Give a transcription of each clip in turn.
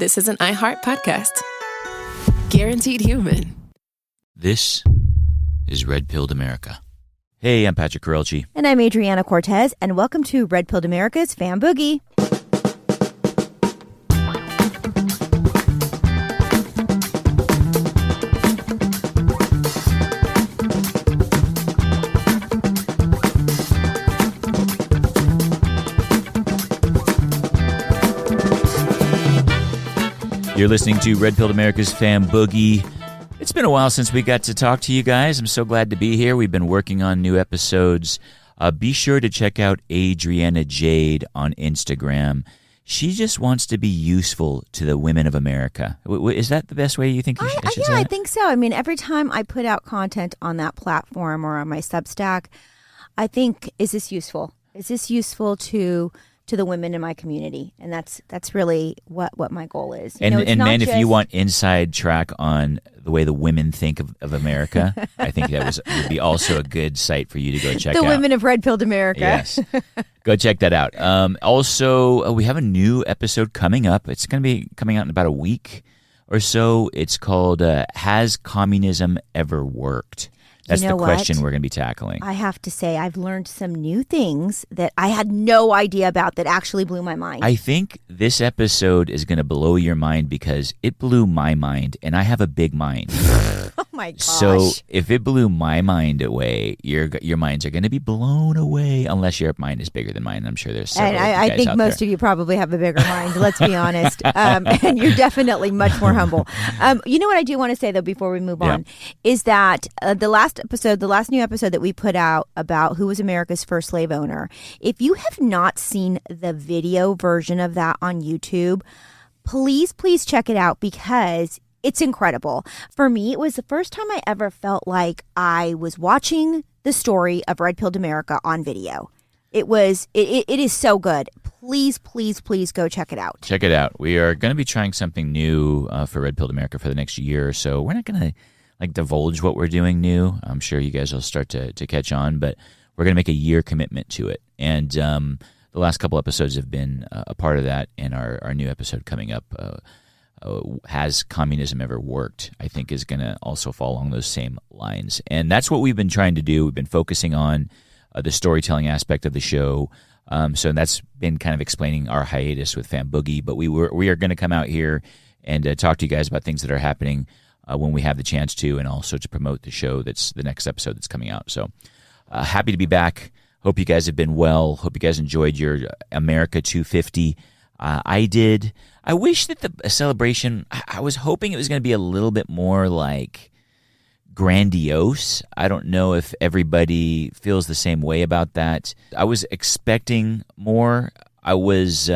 this is an iHeart podcast. Guaranteed human. This is Red Pilled America. Hey, I'm Patrick Carelchi. And I'm Adriana Cortez, and welcome to Red Pilled America's Fan Boogie. You're listening to Red Pilled America's Fan Boogie. It's been a while since we got to talk to you guys. I'm so glad to be here. We've been working on new episodes. Be sure to check out Adriana Jade on Instagram. She just wants to be useful to the women of America. Is that the best way you think I should say Yeah, it? I think so. I mean, every time I put out content on that platform or on my Substack, I think, is this useful? Is this useful to the women in my community? And that's really what my goal is. And men, if you want inside track on the way the women think of America, I think that would be also a good site for you to go check out. The women of Red Pilled America. Yes. Go check that out. Also, we have a new episode coming up. It's going to be coming out in about a week or so. It's called Has Communism Ever Worked? That's the question we're going to be tackling. I have to say, I've learned some new things that I had no idea about that actually blew my mind. I think this episode is going to blow your mind because it blew my mind, and I have a big mind. Oh my gosh. So if it blew my mind away, your minds are going to be blown away, unless your mind is bigger than mine. I'm sure there's several And I think most of you probably have a bigger mind, let's be honest. And you're definitely much more humble. You know what I do want to say, though, before we move on, is that the last new episode that we put out about who was America's first slave owner, if you have not seen the video version of that on YouTube, please check it out because it's incredible. For me, it was the first time I ever felt like I was watching the story of Red Pilled America on video. It is so good. Please go check it out. Check it out. We are going to be trying something new for Red Pilled America for the next year or so. We're not going to divulge what we're doing new. I'm sure you guys will start to catch on, but we're going to make a year commitment to it. And the last couple episodes have been a part of that, and our new episode coming up, Has Communism Ever Worked?, I think is going to also fall along those same lines. And that's what we've been trying to do. We've been focusing on the storytelling aspect of the show. So that's been kind of explaining our hiatus with Fan Boogie. But we are going to come out here and talk to you guys about things that are happening when we have the chance to, and also to promote the show that's the next episode that's coming out. So happy to be back. Hope you guys have been well. Hope you guys enjoyed your America 250. I did. I wish that the celebration, I was hoping it was going to be a little bit more like grandiose. I don't know if everybody feels the same way about that. I was expecting more. I was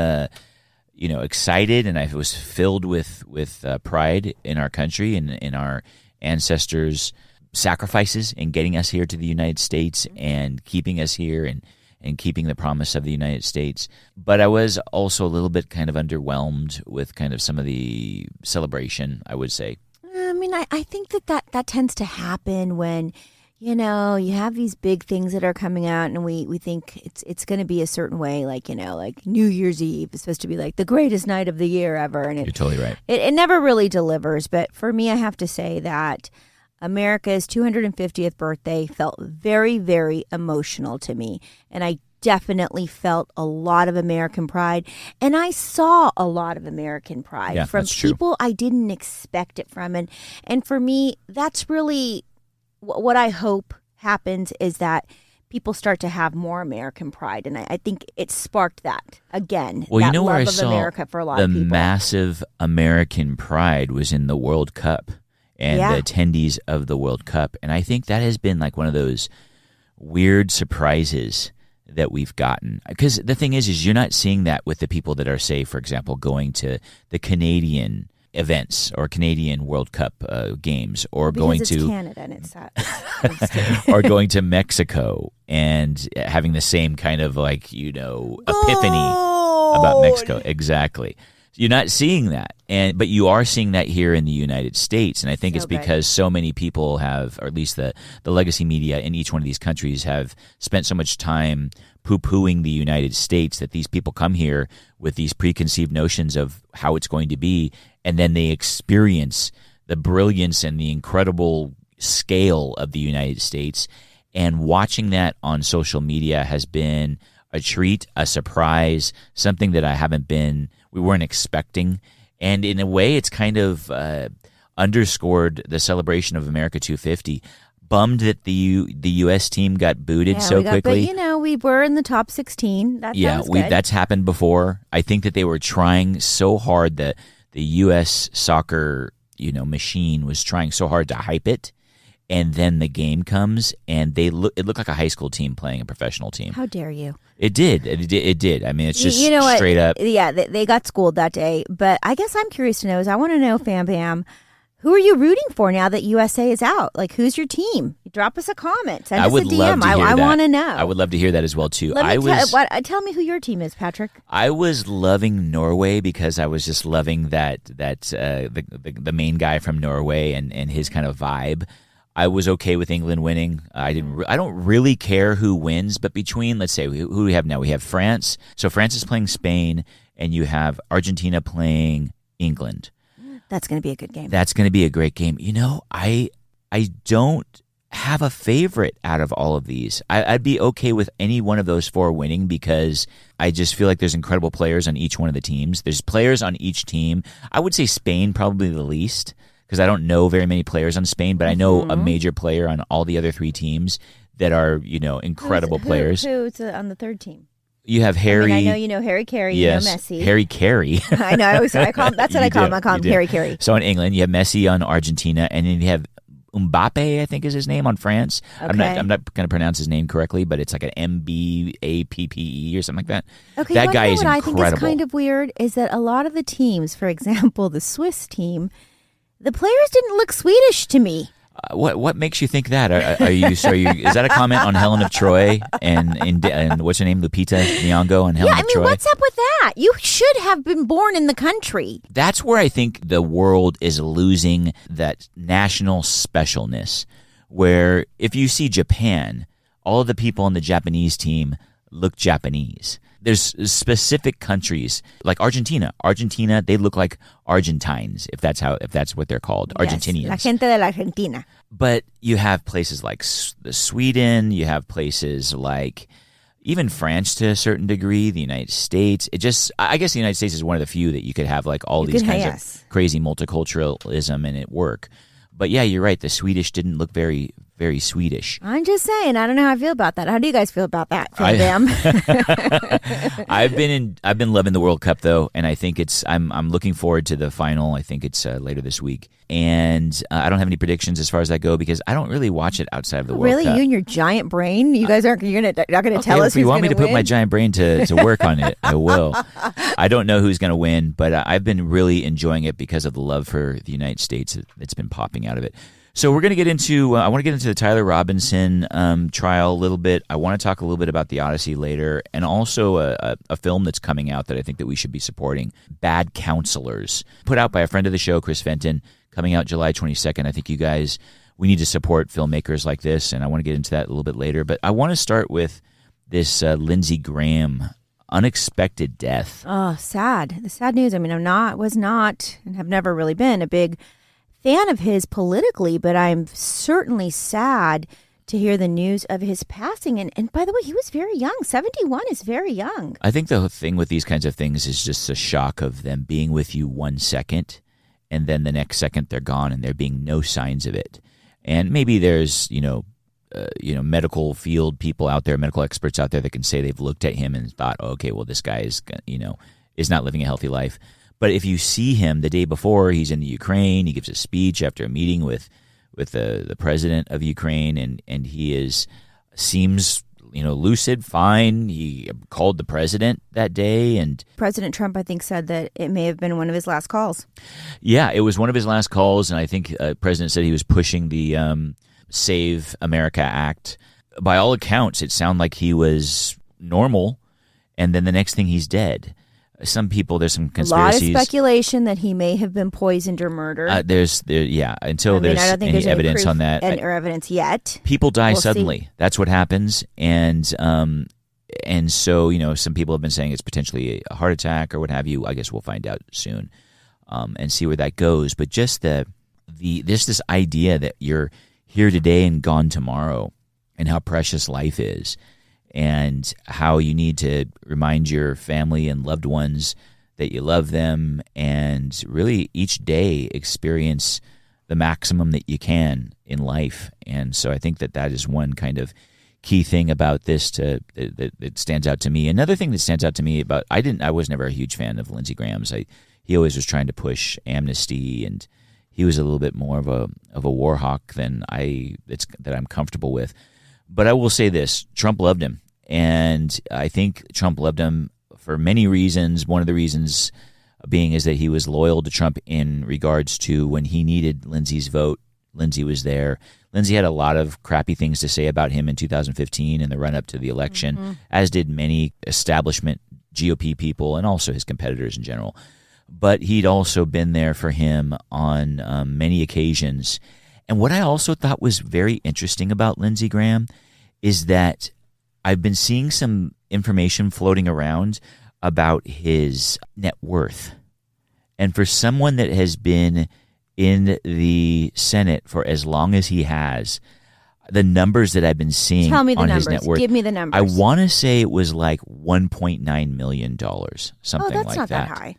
excited, and I was filled with pride in our country and in our ancestors' sacrifices in getting us here to the United States and keeping us here and keeping the promise of the United States. But I was also a little bit kind of underwhelmed with kind of some of the celebration, I would say. I mean, I think that tends to happen when, you have these big things that are coming out, and we think it's going to be a certain way, like New Year's Eve is supposed to be like the greatest night of the year ever. And you're totally right. It never really delivers. But for me, I have to say that America's 250th birthday felt very, very emotional to me. And I definitely felt a lot of American pride. And I saw a lot of American pride from people I didn't expect it from. And for me, that's really what I hope happens, is that people start to have more American pride. And I think it sparked that again. Well, that you know love where I of saw America for a lot of people. The massive American pride was in the World Cup and the attendees of the World Cup. And I think that has been like one of those weird surprises that we've gotten. Because the thing is you're not seeing that with the people that are, say, for example, going to the Canadian events or Canadian World Cup games, or going to Canada and it's sad. or going to Mexico and having the same kind of epiphany about Mexico. Exactly. You're not seeing that, but you are seeing that here in the United States, and I think it's because so many people have, or at least the legacy media in each one of these countries have spent so much time poo-pooing the United States, that these people come here with these preconceived notions of how it's going to be, and then they experience the brilliance and the incredible scale of the United States. And watching that on social media has been a treat, a surprise, something that we weren't expecting. And in a way, it's kind of underscored the celebration of America 250. Bummed that the U.S. team got booted so quickly. But, we were in the top 16. That's happened before. I think that they were trying so hard, that the U.S. soccer, machine was trying so hard to hype it. And then the game comes, and it looked like a high school team playing a professional team. How dare you? It did. It did. I mean, it's just straight up. Yeah, they got schooled that day. But I guess I'm curious to know I want to know, Fam Bam, who are you rooting for now that USA is out? Like, who's your team? Drop us a comment. Send us a DM. I want to know. I would love to hear that as well, too. Tell me who your team is, Patrick. I was loving Norway because I was just loving the main guy from Norway and his kind of vibe. I was okay with England winning. I don't really care who wins, but between, let's say, who do we have now? We have France. So France is playing Spain, and you have Argentina playing England. That's going to be a good game. That's going to be a great game. I don't have a favorite out of all of these. I'd be okay with any one of those four winning because I just feel like there's incredible players on each one of the teams. There's players on each team. I would say Spain probably the least, because I don't know very many players on Spain, but I know a major player on all the other three teams that are, incredible players. Who's on the third team? You have Harry. I know you know Harry Carey. Yes, you know Messi. Harry Carey. I know. That's what I call him. I call him Harry Carey. So in England, you have Messi on Argentina, and then you have Mbappe, I think is his name, on France. Okay. I'm not going to pronounce his name correctly, but it's like an Mbappe or something like that. Okay, that guy is incredible. What I think is kind of weird is that a lot of the teams, for example, the Swiss team, the players didn't look Swedish to me. What makes you think that? Are you? Is that a comment on Helen of Troy and what's her name, Lupita Nyong'o on Helen of Troy? What's up with that? You should have been born in the country. That's where I think the world is losing that national specialness. Where if you see Japan, all of the people on the Japanese team look Japanese. There's specific countries like Argentina. Argentina, they look like Argentines, if that's what they're called, yes, Argentinians. La gente de la Argentina. But you have places like Sweden. You have places like even France to a certain degree. The United States. I guess the United States is one of the few that you could have like all these kinds of crazy multiculturalism and it work. But yeah, you're right. The Swedish didn't look very, very Swedish. I'm just saying. I don't know how I feel about that. How do you guys feel about that? I've been loving the World Cup though, and I think I'm looking forward to the final. I think it's later this week, and I don't have any predictions as far as that go because I don't really watch it outside of the World Cup. Really, you and your giant brain? You guys not going to tell us who's going to win? If you want me to put my giant brain to work on it, I will. I don't know who's going to win, but I've been really enjoying it because of the love for the United States that's been popping out of it. So we're going to get into, I want to get into the Tyler Robinson trial a little bit. I want to talk a little bit about the Odyssey later, and also a film that's coming out that I think that we should be supporting, Bad Counselors, put out by a friend of the show, Chris Fenton, coming out July 22nd. I think you guys, we need to support filmmakers like this, and I want to get into that a little bit later. But I want to start with this Lindsey Graham unexpected death. Oh, sad. The sad news. I mean, was not, and have never really been a big fan of his politically, but I'm certainly sad to hear the news of his passing. And by the way, he was very young. 71 is very young. I think the thing with these kinds of things is just the shock of them being with you 1 second, and then the next second they're gone, and there being no signs of it. And maybe there's medical field people out there, medical experts out there that can say they've looked at him and thought, oh, okay, well, this guy is not living a healthy life. But if you see him the day before, he's in the Ukraine, he gives a speech after a meeting with the president of Ukraine, and he seems lucid, fine. He called the president that day, and President Trump, I think, said that it may have been one of his last calls. Yeah, it was one of his last calls, and I think the president said he was pushing the Save America Act. By all accounts, it sounded like he was normal, and then the next thing he's dead. Some people, there's some conspiracies. A lot of speculation that he may have been poisoned or murdered. Until there's any evidence on that. Or evidence yet. People die suddenly. That's what happens. And And so, some people have been saying it's potentially a heart attack or what have you. I guess we'll find out soon and see where that goes. But just this idea that you're here today and gone tomorrow, and how precious life is, and how you need to remind your family and loved ones that you love them, and really each day experience the maximum that you can in life. And so I think that is one kind of key thing about this that stands out to me. Another thing that stands out to me about I was never a huge fan of Lindsey Graham's. He always was trying to push amnesty, and he was a little bit more of a war hawk than that I'm comfortable with. But I will say this: Trump loved him, and I think Trump loved him for many reasons. One of the reasons being is that he was loyal to Trump in regards to when he needed Lindsey's vote. Lindsey was there. Lindsey had a lot of crappy things to say about him in 2015 in the run-up to the election, as did many establishment GOP people and also his competitors in general. But he'd also been there for him on many occasions. And what I also thought was very interesting about Lindsey Graham is that I've been seeing some information floating around about his net worth. And for someone that has been in the Senate for as long as he has, the numbers that I've been seeing on his net worth. Give me the numbers. I want to say it was like $1.9 million, something like that. Oh, that's not that high.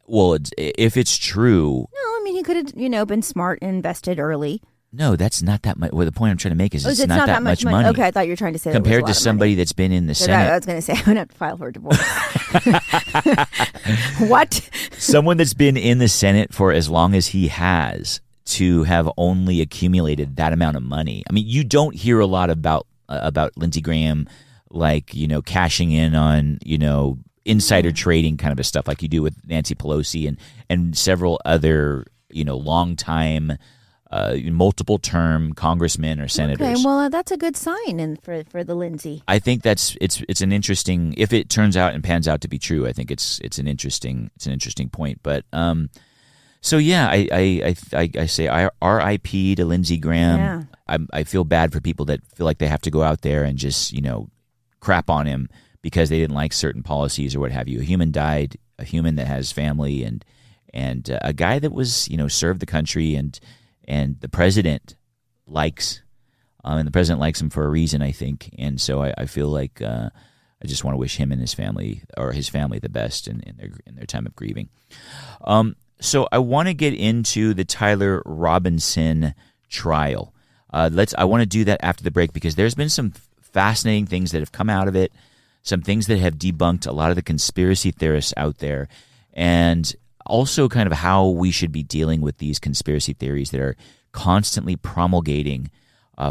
Well, if it's true. No, I mean, he could have, been smart and invested early. No, that's not that much. Well, the point I'm trying to make is it's not that much money. Okay, I thought you were trying to say compared to somebody that's been in the Senate. I was going to say, I'm going to have to file for a divorce. What? Someone that's been in the Senate for as long as he has to have only accumulated that amount of money. I mean, you don't hear a lot about Lindsey Graham, cashing in on, insider trading kind of a stuff like you do with Nancy Pelosi and several other, long-time multiple-term congressmen or senators. Okay, well, that's a good sign for the Lindsey. I think it's an interesting. If it turns out and pans out to be true, I think it's an interesting point. But so yeah, I say R.I.P. to Lindsey Graham. Yeah. I feel bad for people that feel like they have to go out there and just crap on him because they didn't like certain policies or what have you. A human died, a human that has family, and a guy that was served the country and the president likes, and the president likes him for a reason, I think. And so I feel like I just want to wish him and his family the best in their time of grieving. So I want to get into the Tyler Robinson trial. I want to do that after the break because there's been some fascinating things that have come out of it, some things that have debunked a lot of the conspiracy theorists out there, and also kind of how we should be dealing with these conspiracy theories that are constantly promulgating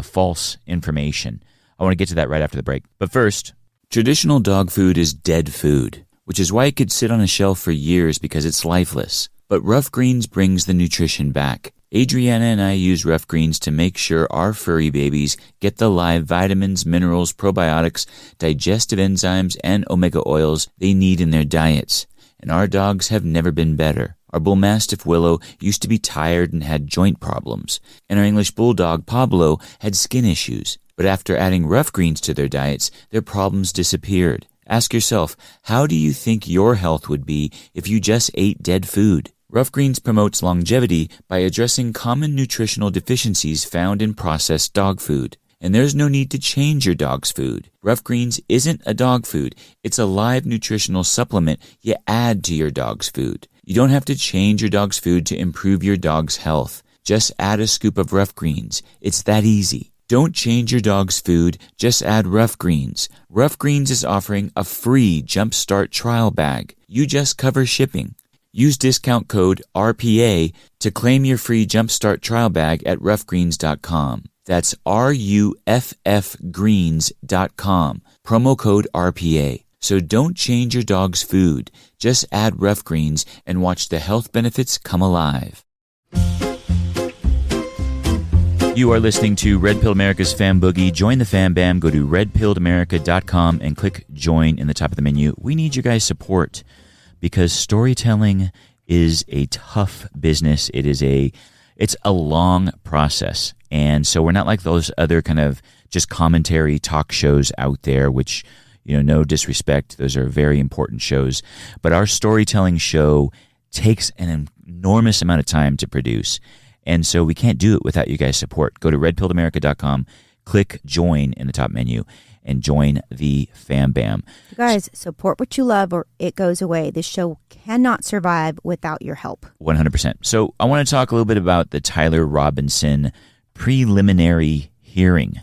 false information. I want to get to that right after the break. But first, traditional dog food is dead food, which is why it could sit on a shelf for years because it's lifeless. But Rough Greens brings the nutrition back. Adriana and I use Rough Greens to make sure our furry babies get the live vitamins, minerals, probiotics, digestive enzymes, and omega oils they need in their diets. And our dogs have never been better. Our Bull Mastiff Willow used to be tired and had joint problems. And our English Bulldog Pablo had skin issues. But after adding Rough Greens to their diets, their problems disappeared. Ask yourself, how do you think your health would be if you just ate dead food? Rough Greens promotes longevity by addressing common nutritional deficiencies found in processed dog food. And there's no need to change your dog's food. Rough Greens isn't a dog food. It's a live nutritional supplement you add to your dog's food. You don't have to change your dog's food to improve your dog's health. Just add a scoop of Rough Greens. It's that easy. Don't change your dog's food. Just add Rough Greens. Rough Greens is offering a free Jumpstart trial bag. You just cover shipping. Use discount code RPA to claim your free Jumpstart trial bag at roughgreens.com. That's RUFFgreens.com. Promo code RPA. So don't change your dog's food. Just add Rough Greens and watch the health benefits come alive. You are listening to Red Pill America's Fam Boogie. Join the Fam Bam. Go to redpilledamerica.com and click join in the top of the menu. We need your guys' support because storytelling is a tough business. It's a long process. And so we're not like those other kind of just commentary talk shows out there, which, No disrespect. Those are very important shows. But our storytelling show takes an enormous amount of time to produce. And so we can't do it without you guys' support. Go to redpilledamerica.com, click join in the top menu, and join the Fam Bam. You guys, support what you love or it goes away. This show cannot survive without your help. 100%. So I want to talk a little bit about the Tyler Robinson preliminary hearing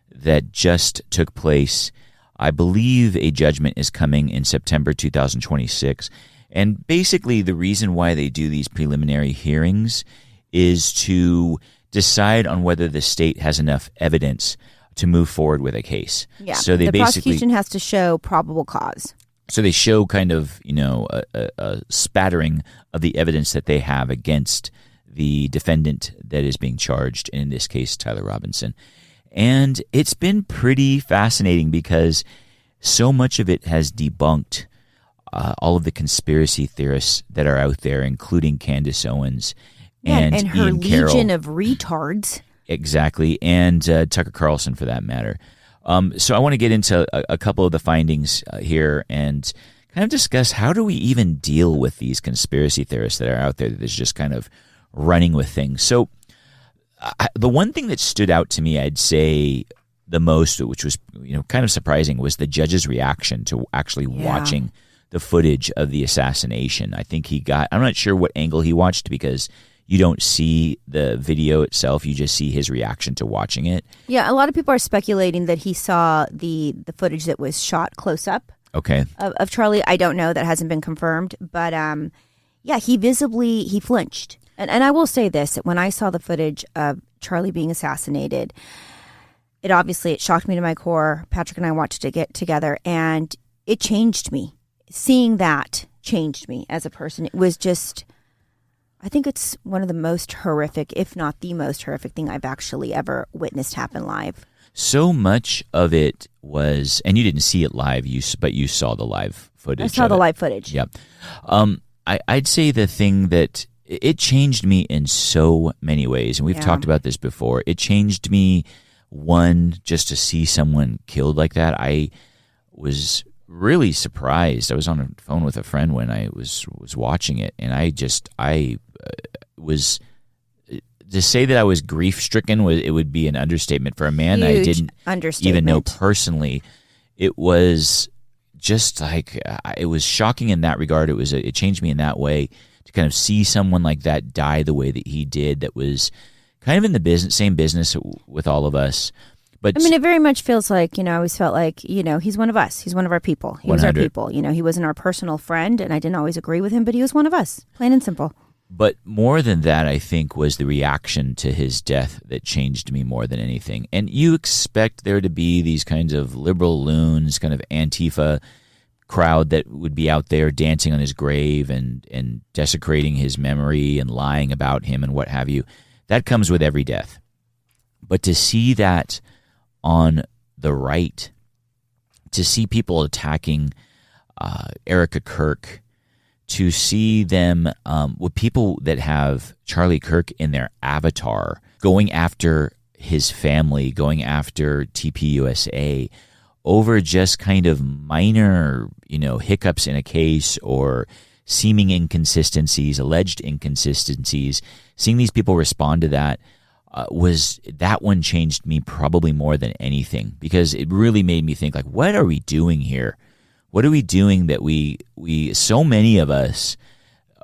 that just took place. I believe a judgment is coming in September 2026. And basically the reason why they do these preliminary hearings is to decide on whether the state has enough evidence to move forward with a case. Yeah, so the prosecution has to show probable cause. So they show kind of, a spattering of the evidence that they have against the defendant that is being charged, and in this case, Tyler Robinson. And it's been pretty fascinating because so much of it has debunked all of the conspiracy theorists that are out there, including Candace Owens and her Ian Carroll. legion of retards. Exactly, and Tucker Carlson for that matter. So I want to get into a couple of the findings here and kind of discuss how do we even deal with these conspiracy theorists that are out there that is just kind of running with things. So the one thing that stood out to me, I'd say the most, which was kind of surprising, was the judge's reaction to actually watching the footage of the assassination. I think I'm not sure what angle he watched because you don't see the video itself. You just see his reaction to watching it. Yeah, a lot of people are speculating that he saw the footage that was shot close up. Okay. Of Charlie. I don't know. That hasn't been confirmed. But he flinched. And I will say this, that when I saw the footage of Charlie being assassinated, it shocked me to my core. Patrick and I watched it get together, and it changed me. Seeing that changed me as a person. It was just, I think it's one of the most horrific, if not the most horrific thing I've actually ever witnessed happen live. So much of it was, and you didn't see it live, but you saw the live footage. I saw the live footage. Yep. I'd say the thing that it changed me in so many ways, and we've talked about this before. It changed me, one, just to see someone killed like that. I was really surprised. I was on the phone with a friend when I was watching it, and I was to say that I was grief stricken. It would be an understatement for a man that I didn't even know personally. It was just like it was shocking in that regard. It changed me in that way to kind of see someone like that die the way that he did. That was kind of in the same business with all of us. But I mean, it very much feels like, I always felt like, he's one of us. He's one of our people. He was our people. He wasn't our personal friend, and I didn't always agree with him, but he was one of us, plain and simple. But more than that, I think, was the reaction to his death that changed me more than anything. And you expect there to be these kinds of liberal loons, kind of Antifa crowd that would be out there dancing on his grave and desecrating his memory and lying about him and what have you. That comes with every death. But to see that on the right, to see people attacking Erica Kirk, to see them with people that have Charlie Kirk in their avatar, going after his family, going after TPUSA over just kind of minor, hiccups in a case or seeming inconsistencies, alleged inconsistencies, seeing these people respond to that, that one changed me probably more than anything, because it really made me think, like, what are we doing here? What are we doing that we so many of us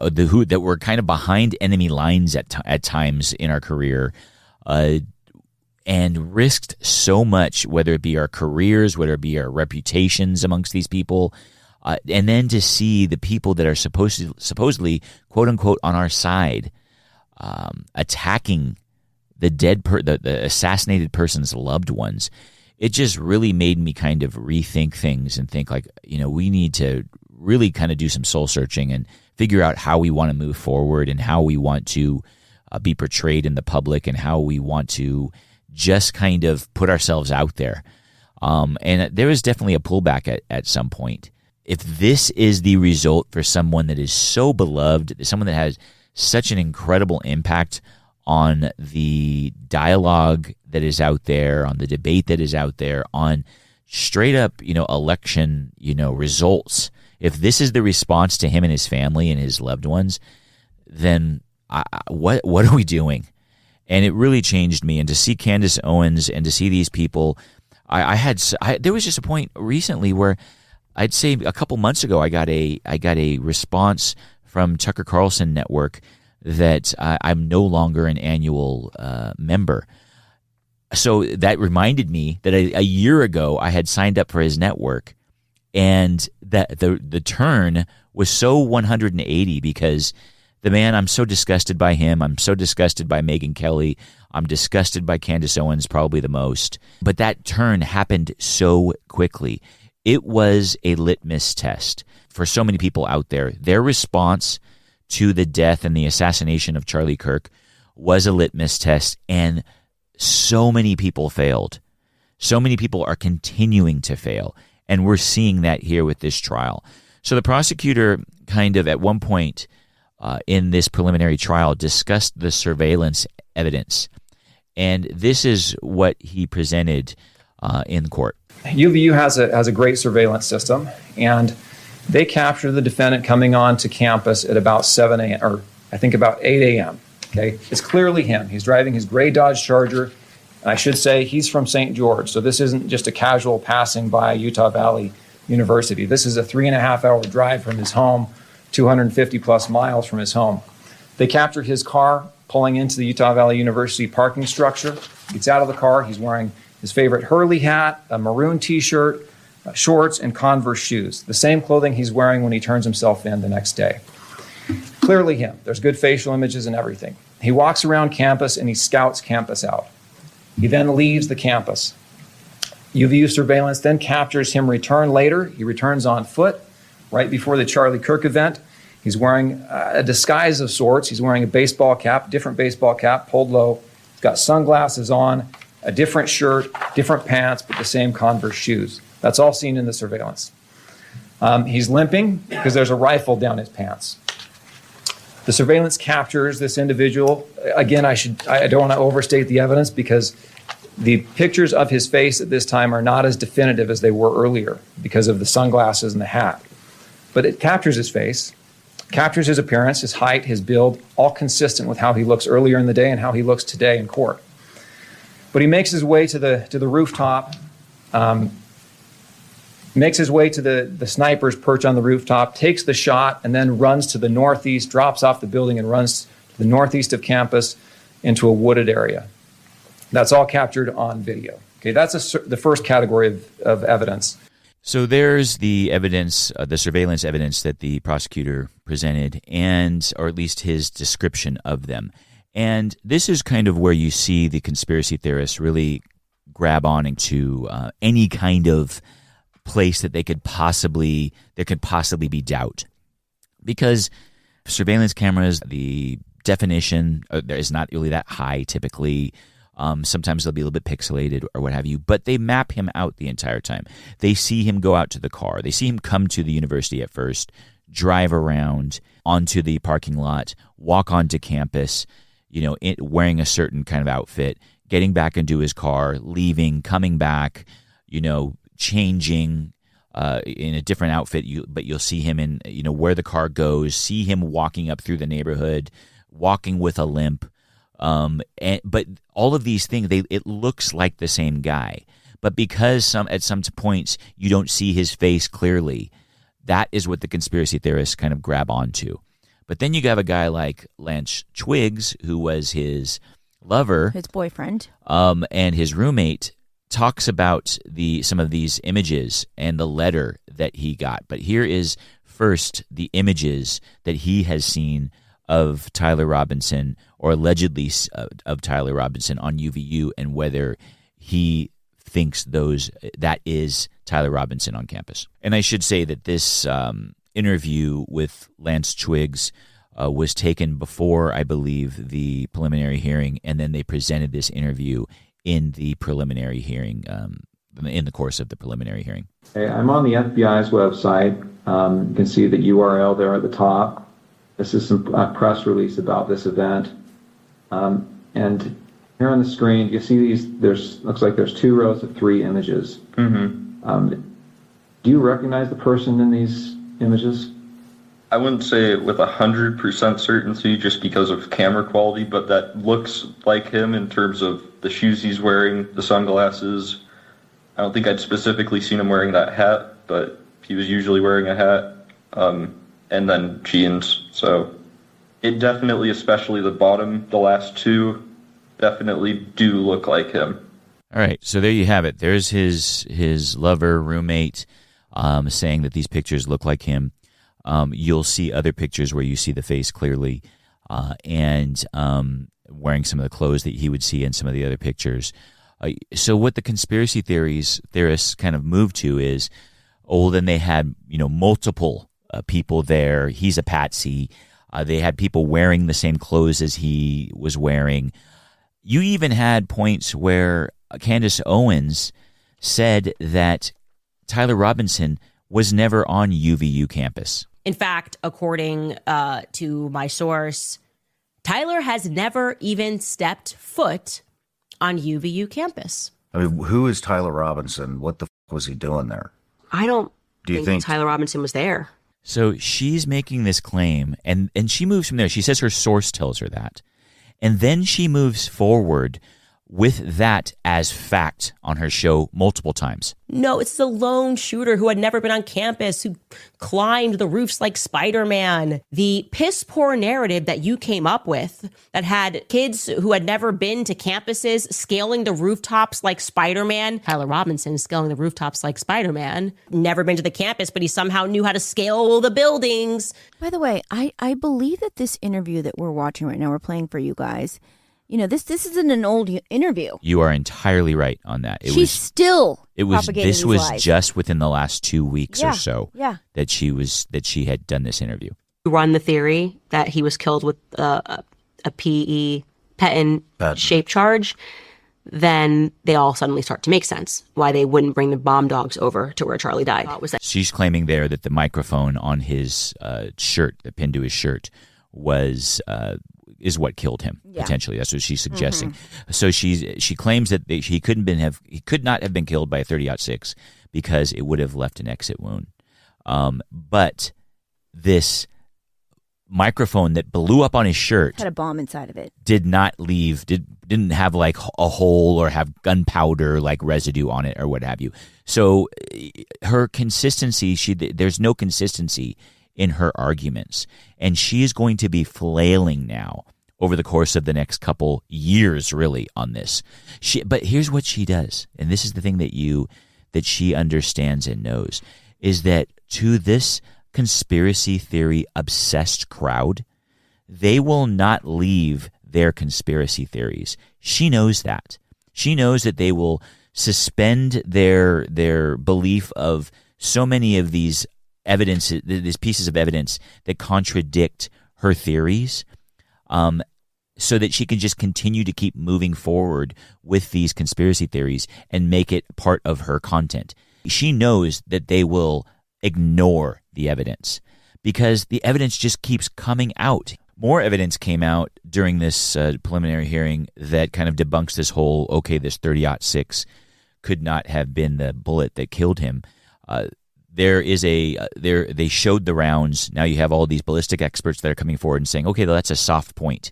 that were kind of behind enemy lines at times in our career, and risked so much, whether it be our careers, whether it be our reputations amongst these people, and then to see the people that are supposedly quote unquote on our side attacking the assassinated person's loved ones. It just really made me kind of rethink things and think, like, we need to really kind of do some soul searching and figure out how we want to move forward and how we want to be portrayed in the public and how we want to just kind of put ourselves out there. And there is definitely a pullback at some point. If this is the result for someone that is so beloved, someone that has such an incredible impact on the dialogue that is out there, on the debate that is out there, on straight up, election, results. If this is the response to him and his family and his loved ones, then what are we doing? And it really changed me. And to see Candace Owens and to see these people, there was just a point recently where I'd say a couple months ago I got a response from Tucker Carlson Network that I'm no longer an annual member. So that reminded me that a year ago I had signed up for his network, and that the turn was so 180 because the man, I'm so disgusted by him. I'm so disgusted by Megyn Kelly. I'm disgusted by Candace Owens probably the most. But that turn happened so quickly. It was a litmus test for so many people out there. Their response to the death and the assassination of Charlie Kirk was a litmus test, and so many people failed. So many people are continuing to fail, and we're seeing that here with this trial. So the prosecutor kind of at one point in this preliminary trial discussed the surveillance evidence, and this is what he presented in court. UVU has a great surveillance system, and they captured the defendant coming on to campus at about 7 a.m., or I think about 8 a.m. Okay, it's clearly him. He's driving his gray Dodge Charger. And I should say he's from St. George, so this isn't just a casual passing by Utah Valley University. This is a 3.5-hour drive from his home, 250 plus miles from his home. They captured his car pulling into the Utah Valley University parking structure. He gets out of the car. He's wearing his favorite Hurley hat, a maroon T-shirt, shorts, and Converse shoes, the same clothing he's wearing when he turns himself in the next day. Clearly him. There's good facial images and everything. He walks around campus and he scouts campus out. He then leaves the campus. UVU surveillance then captures him return later. He returns on foot right before the Charlie Kirk event. He's wearing a disguise of sorts. He's wearing a baseball cap, different baseball cap, pulled low. He's got sunglasses on, a different shirt, different pants, but the same Converse shoes. That's all seen in the surveillance. He's limping because there's a rifle down his pants. The surveillance captures this individual. Again, I don't want to overstate the evidence because the pictures of his face at this time are not as definitive as they were earlier because of the sunglasses and the hat. But it captures his face, captures his appearance, his height, his build, all consistent with how he looks earlier in the day and how he looks today in court. But he makes his way to the rooftop, makes his way to the sniper's perch on the rooftop, takes the shot, and then runs to the northeast, drops off the building and runs to the northeast of campus into a wooded area. That's all captured on video. Okay, that's the first category of evidence. So there's the evidence, the surveillance evidence that the prosecutor presented, or at least his description of them. And this is kind of where you see the conspiracy theorists really grab on into any kind of place that there could possibly be doubt, because surveillance cameras, the definition is not really that high typically. Sometimes they'll be a little bit pixelated or what have you, but they map him out the entire time. They see him go out to the car. They see him come to the university at first, drive around onto the parking lot, walk onto campus, wearing a certain kind of outfit, getting back into his car, leaving, coming back, changing in a different outfit, but you'll see him in, where the car goes, see him walking up through the neighborhood, walking with a limp. But all of these things, it looks like the same guy. But because at some points you don't see his face clearly, that is what the conspiracy theorists kind of grab onto. But then you have a guy like Lance Twiggs, who was his lover, his boyfriend, and his roommate, talks about some of these images and the letter that he got. But here is first the images that he has seen of Tyler Robinson, or allegedly of Tyler Robinson on UVU, and whether he thinks that is Tyler Robinson on campus. And I should say that this interview with Lance Twiggs was taken before, I believe, the preliminary hearing, and then they presented this interview in the preliminary hearing, in the course of the preliminary hearing. Hey, I'm on the FBI's website. You can see the URL there at the top. This is some press release about this event. And here on the screen, you see looks like there's 2 rows of 3 images. Mm-hmm. Do you recognize the person in these images? I wouldn't say it with 100% certainty just because of camera quality, but that looks like him in terms of the shoes he's wearing, the sunglasses. I don't think I'd specifically seen him wearing that hat, but he was usually wearing a hat, and then jeans. So it definitely, especially the bottom, the last two, definitely do look like him. All right, so there you have it. There's his lover, roommate, saying that these pictures look like him. You'll see other pictures where you see the face clearly, and wearing some of the clothes that he would see in some of the other pictures. So what the conspiracy theorists kind of moved to is, then they had multiple people there. He's a patsy. They had people wearing the same clothes as he was wearing. You even had points where Candace Owens said that Tyler Robinson was never on UVU campus. In fact, according to my source, Tyler has never even stepped foot on UVU campus. I mean, who is Tyler Robinson? What the f*** was he doing there? I don't Do you think Tyler Robinson was there. So she's making this claim, and she moves from there. She says her source tells her that. And then she moves forward with that as fact on her show multiple times. No, it's the lone shooter who had never been on campus, who climbed the roofs like Spider-Man. The piss poor narrative that you came up with that had kids who had never been to campuses scaling the rooftops like Spider-Man. Tyler Robinson scaling the rooftops like Spider-Man. Never been to the campus, but he somehow knew how to scale the buildings. By the way, I believe that this interview that we're watching right now, we're playing for you guys, this isn't an old interview. You are entirely right on that. She's still propagating This these was lies. just within the last 2 weeks or so that she had done this interview. Run the theory that he was killed with a PE Peton shape charge, then they all suddenly start to make sense. Why they wouldn't bring the bomb dogs over to where Charlie died. She's claiming there that the microphone on his shirt, the pin to his shirt, is what killed him, potentially. That's what she's suggesting. Mm-hmm. So she claims that he could not have been killed by a 30-06 because it would have left an exit wound. But this microphone that blew up on his shirt had a bomb inside of it. Didn't have like a hole or have gunpowder like residue on it or what have you. So her consistency, there's no consistency in her arguments, and she is going to be flailing now over the course of the next couple years, really, on this. But here's what she does, and this is the thing that she understands and knows, is that to this conspiracy theory obsessed crowd, they will not leave their conspiracy theories. She knows that. She knows that they will suspend their belief of so many of these these pieces of evidence that contradict her theories, so that she can just continue to keep moving forward with these conspiracy theories and make it part of her content. She knows that they will ignore the evidence because the evidence just keeps coming out. More evidence came out during this preliminary hearing that kind of debunks this whole, this 30-06 could not have been the bullet that killed him. They showed the rounds. Now you have all these ballistic experts that are coming forward and saying, that's a soft point,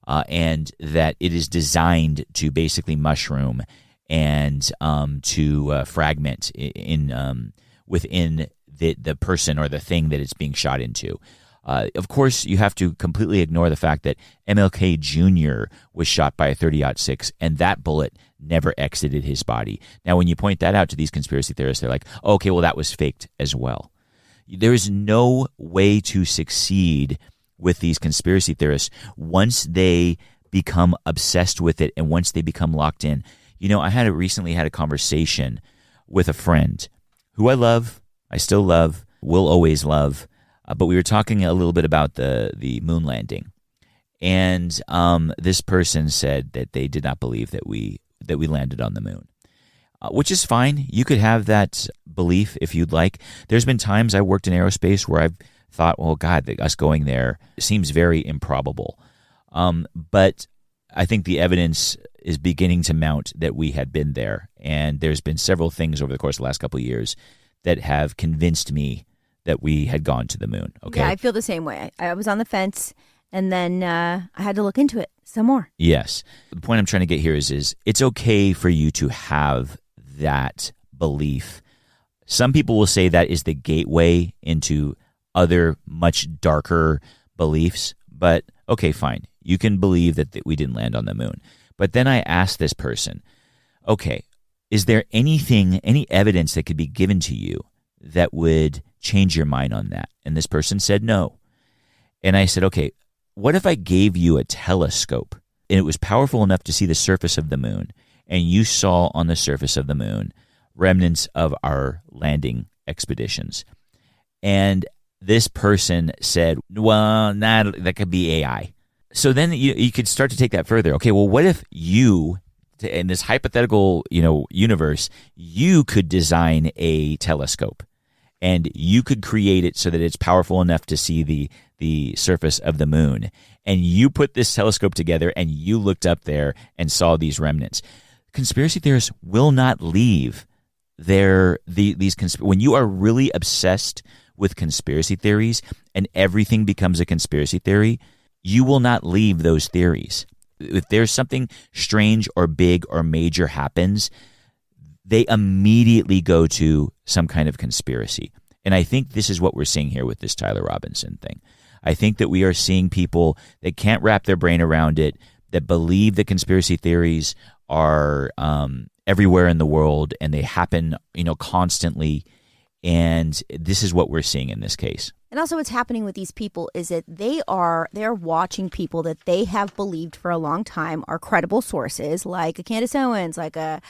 and that it is designed to basically mushroom and to fragment within the person or the thing that it's being shot into. Of course, you have to completely ignore the fact that MLK Jr. was shot by a 30-06, and that bullet never exited his body. Now, when you point that out to these conspiracy theorists, they're like, that was faked as well. There is no way to succeed with these conspiracy theorists once they become obsessed with it and once they become locked in. I recently had a conversation with a friend who I love, I still love, will always love, but we were talking a little bit about the moon landing. And this person said that they did not believe that we landed on the moon, which is fine. You could have that belief if you'd like. There's been times I worked in aerospace where I've thought, us going there seems very improbable. But I think the evidence is beginning to mount that we had been there. And there's been several things over the course of the last couple of years that have convinced me that we had gone to the moon. Okay. Yeah, I feel the same way. I was on the fence, and then I had to look into it some more. Yes. The point I'm trying to get here is it's okay for you to have that belief. Some people will say that is the gateway into other much darker beliefs, but okay, fine. You can believe that we didn't land on the moon. But then I asked this person, okay, is there any evidence that could be given to you that would change your mind on that? And this person said no. And I said, okay, what if I gave you a telescope and it was powerful enough to see the surface of the moon, and you saw on the surface of the moon remnants of our landing expeditions? And this person said, well, that could be AI. So then you could start to take that further. Okay, well, what if you, in this hypothetical, universe, you could design a telescope and you could create it so that it's powerful enough to see the surface of the moon. And you put this telescope together and you looked up there and saw these remnants. Conspiracy theorists will not leave when you are really obsessed with conspiracy theories and everything becomes a conspiracy theory, you will not leave those theories. If there's something strange or big or major happens, they immediately go to some kind of conspiracy. And I think this is what we're seeing here with this Tyler Robinson thing. I think that we are seeing people that can't wrap their brain around it, that believe that conspiracy theories are everywhere in the world and they happen, constantly. And this is what we're seeing in this case. And also what's happening with these people is that they're watching people that they have believed for a long time are credible sources, like a Candace Owens, like a,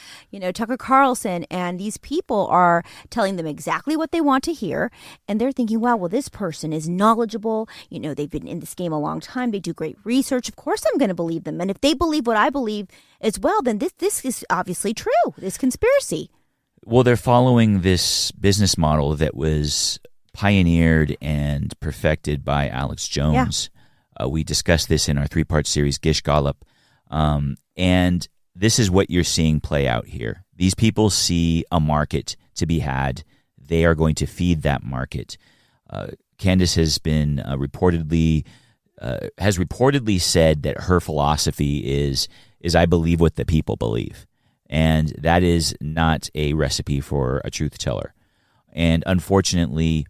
Tucker Carlson. And these people are telling them exactly what they want to hear. And they're thinking, wow, well, this person is knowledgeable. They've been in this game a long time. They do great research. Of course, I'm going to believe them. And if they believe what I believe as well, then this is obviously true, this conspiracy. Well, they're following this business model that was pioneered and perfected by Alex Jones. Yeah. We discussed this in our 3-part series, Gish Gallop. And this is what you're seeing play out here. These people see a market to be had. They are going to feed that market. Candace has been reportedly said that her philosophy is I believe what the people believe. And that is not a recipe for a truth teller. And unfortunately,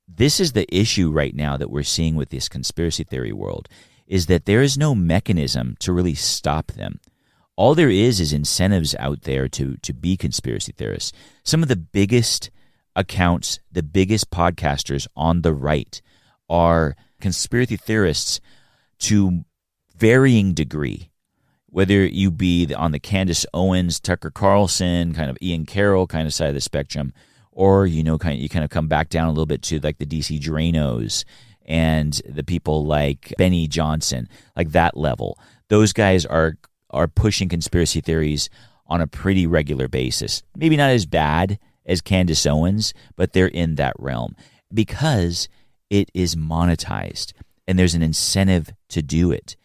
this is the issue right now that we're seeing with this conspiracy theory world, is that there is no mechanism to really stop them. All there is incentives out there to be conspiracy theorists. Some of the biggest accounts, the biggest podcasters on the right are conspiracy theorists to varying degree. Whether you be on the Candace Owens, Tucker Carlson, kind of Ian Carroll kind of side of the spectrum, or you kind of come back down a little bit to like the DC Dranos and the people like Benny Johnson, like that level. Those guys are pushing conspiracy theories on a pretty regular basis. Maybe not as bad as Candace Owens, but they're in that realm because it is monetized and there's an incentive to do it.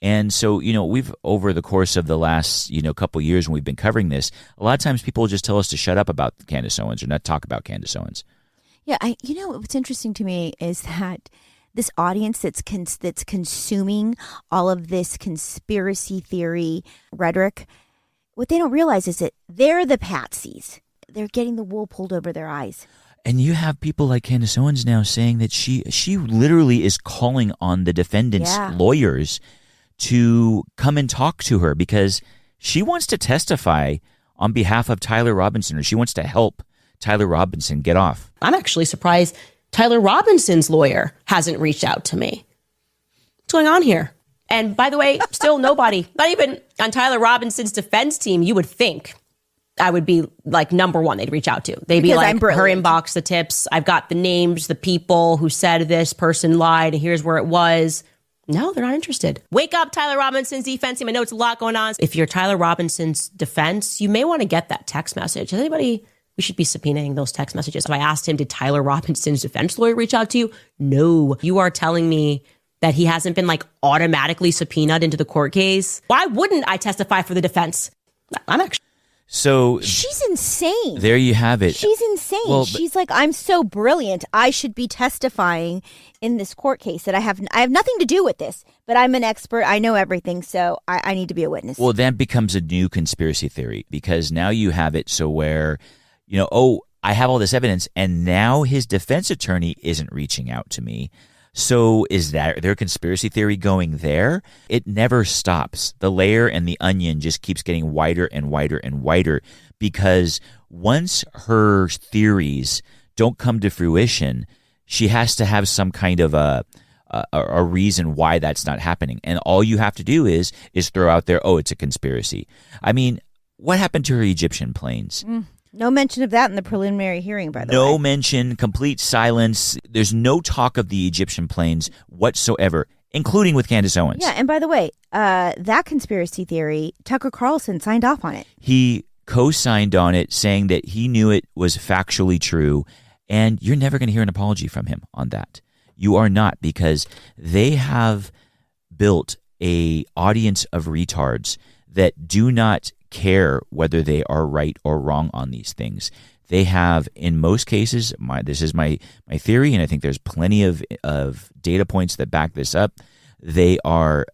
And so, we've, over the course of the last, couple of years when we've been covering this, a lot of times people just tell us to shut up about Candace Owens or not talk about Candace Owens. Yeah, what's interesting to me is that this audience that's consuming all of this conspiracy theory rhetoric, what they don't realize is that they're the patsies. They're getting the wool pulled over their eyes. And you have people like Candace Owens now saying that she literally is calling on the defendants' lawyers to come and talk to her because she wants to testify on behalf of Tyler Robinson, or she wants to help Tyler Robinson get off. I'm actually surprised Tyler Robinson's lawyer hasn't reached out to me. What's going on here? And by the way, still nobody, not even on Tyler Robinson's defense team, you would think I would be like number one they'd reach out to. They'd be like, her inbox, the tips. I've got the names, the people who said this person lied, and here's where it was. No, they're not interested. Wake up, Tyler Robinson's defense team. I know it's a lot going on. If you're Tyler Robinson's defense, you may want to get that text message. Has anybody, we should be subpoenaing those text messages. So I asked him, did Tyler Robinson's defense lawyer reach out to you? No. You are telling me that he hasn't been like automatically subpoenaed into the court case. Why wouldn't I testify for the defense? I'm actually. So she's insane. There you have it. She's insane. Well, she's like, I'm so brilliant. I should be testifying in this court case that I have nothing to do with this, but I'm an expert. I know everything, so I need to be a witness. Well, that becomes a new conspiracy theory because now you have it so where, oh, I have all this evidence, and now his defense attorney isn't reaching out to me. So is there a conspiracy theory going there? It never stops. The layer and the onion just keeps getting wider and wider and wider because once her theories don't come to fruition, she has to have some kind of a reason why that's not happening. And all you have to do is throw out there, oh, it's a conspiracy. I mean, what happened to her Egyptian planes? No mention of that in the preliminary hearing, by the way. No mention, complete silence. There's no talk of the Egyptian planes whatsoever, including with Candace Owens. Yeah, and by the way, that conspiracy theory, Tucker Carlson signed off on it. He co-signed on it, saying that he knew it was factually true, and you're never going to hear an apology from him on that. You are not, because they have built an audience of retards that do not care whether they are right or wrong on these things. They have, in most cases, this is my theory, and I think there's plenty of data points that back this up. They are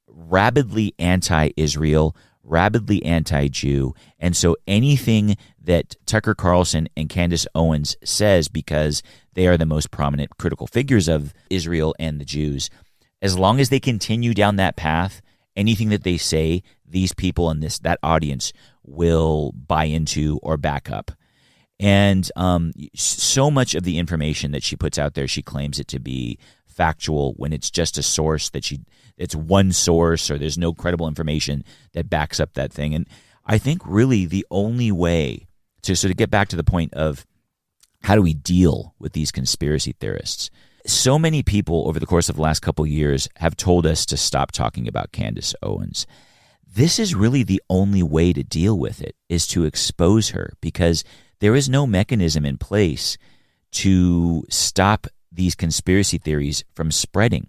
rabidly anti-Israel, rabidly anti-Jew, and so anything that Tucker Carlson and Candace Owens says, because they are the most prominent critical figures of Israel and the Jews, as long as they continue down that path, anything that they say, these people and that audience will buy into or back up. And so much of the information that she puts out there, she claims it to be factual when it's just a source it's one source, or there's no credible information that backs up that thing. And I think really the only way to get back to the point of how do we deal with these conspiracy theorists? So many people over the course of the last couple of years have told us to stop talking about Candace Owens. This is really the only way to deal with it, is to expose her, because there is no mechanism in place to stop these conspiracy theories from spreading.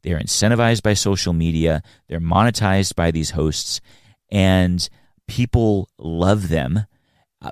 They're incentivized by social media. They're monetized by these hosts, and people love them.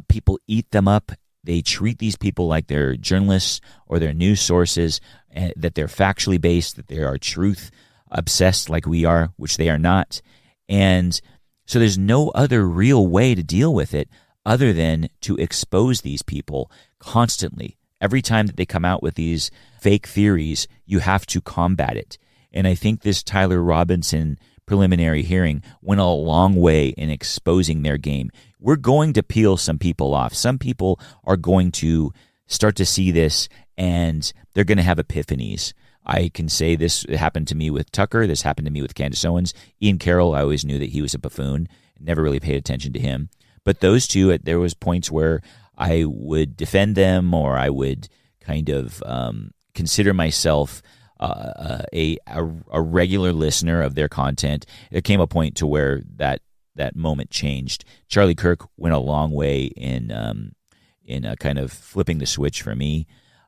People eat them up. They treat these people like they're journalists or they're news sources, that they're factually based, that they are truth obsessed like we are, which they are not. And so there's no other real way to deal with it other than to expose these people constantly. Every time that they come out with these fake theories, you have to combat it. And I think this Tyler Robinson preliminary hearing went a long way in exposing their game. We're going to peel some people off. Some people are going to start to see this, and they're going to have epiphanies. I can say this happened to me with Tucker. This happened to me with Candace Owens. Ian Carroll, I always knew that he was a buffoon. Never really paid attention to him. But those two, there was points where I would defend them, or I would kind of consider myself a regular listener of their content. There came a point to where that moment changed. Charlie Kirk went a long way in kind of flipping the switch for me,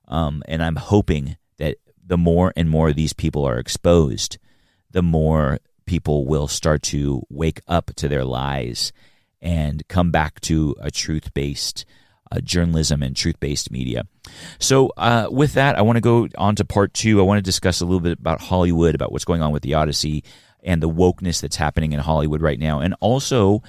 and I'm hoping that the more and more these people are exposed, the more people will start to wake up to their lies and come back to a truth-based journalism and truth-based media. So with that, I want to go on to part two. I want to discuss a little bit about Hollywood, about what's going on with the Odyssey and the wokeness that's happening in Hollywood right now, and also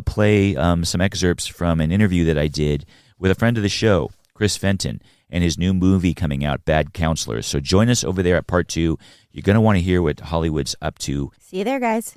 play some excerpts from an interview that I did with a friend of the show, Chris Fenton, and his new movie coming out, Bad Counselors. So join us over there at part two. You're going to want to hear what Hollywood's up to. See you there, guys.